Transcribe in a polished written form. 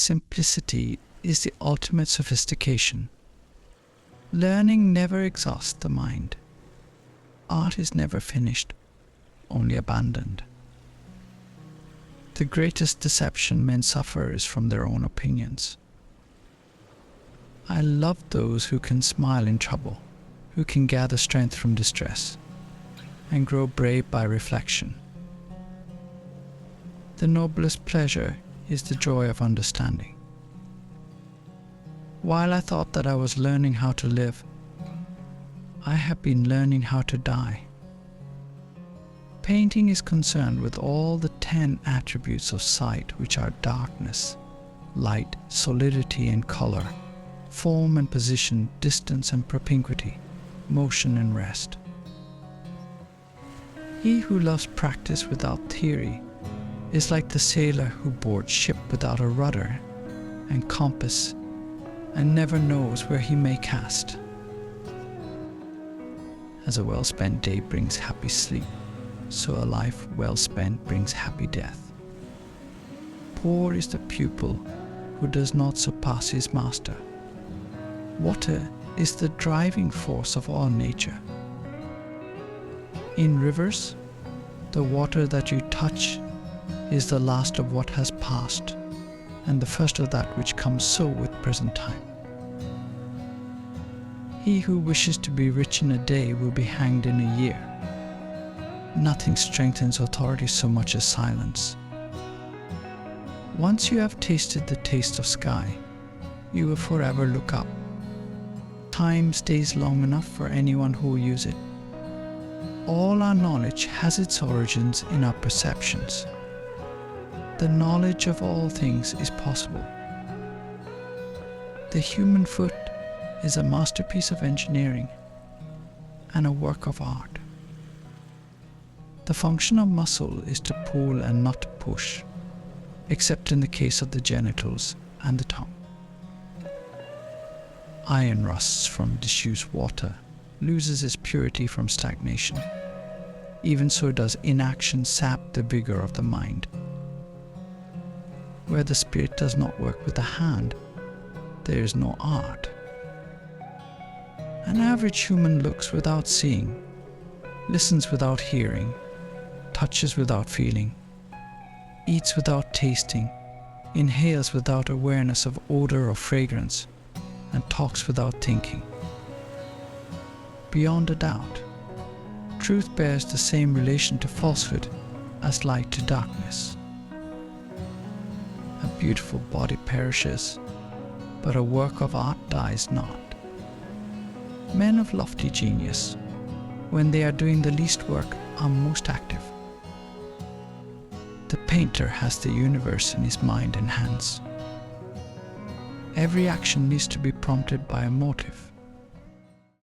Simplicity is the ultimate sophistication. Learning never exhausts the mind. Art is never finished, only abandoned. The greatest deception men suffer is from their own opinions. I love those who can smile in trouble, who can gather strength from distress, and grow brave by reflection. The noblest pleasure is the joy of understanding. While I thought that I was learning how to live, I have been learning how to die. Painting is concerned with all the 10 attributes of sight, which are darkness, light, solidity and color, form and position, distance and propinquity, motion and rest. He who loves practice without theory is like the sailor who boards ship without a rudder and compass and never knows where he may cast. As a well-spent day brings happy sleep, so a life well spent brings happy death. Poor is the pupil who does not surpass his master. Water is the driving force of all nature. In rivers, the water that you touch is the last of what has passed, and the first of that which comes so with present time. He who wishes to be rich in a day will be hanged in a year. Nothing strengthens authority so much as silence. Once you have tasted the taste of sky, you will forever look up. Time stays long enough for anyone who will use it. All our knowledge has its origins in our perceptions. The knowledge of all things is possible. The human foot is a masterpiece of engineering and a work of art. The function of muscle is to pull and not to push, except in the case of the genitals and the tongue. Iron rusts from disused water, loses its purity from stagnation. Even so does inaction sap the vigor of the mind. Where the spirit does not work with the hand, there is no art. An average human looks without seeing, listens without hearing, touches without feeling, eats without tasting, inhales without awareness of odor or fragrance, and talks without thinking. Beyond a doubt, truth bears the same relation to falsehood as light to darkness. A beautiful body perishes, but a work of art dies not. Men of lofty genius, when they are doing the least work, are most active. The painter has the universe in his mind and hands. Every action needs to be prompted by a motive.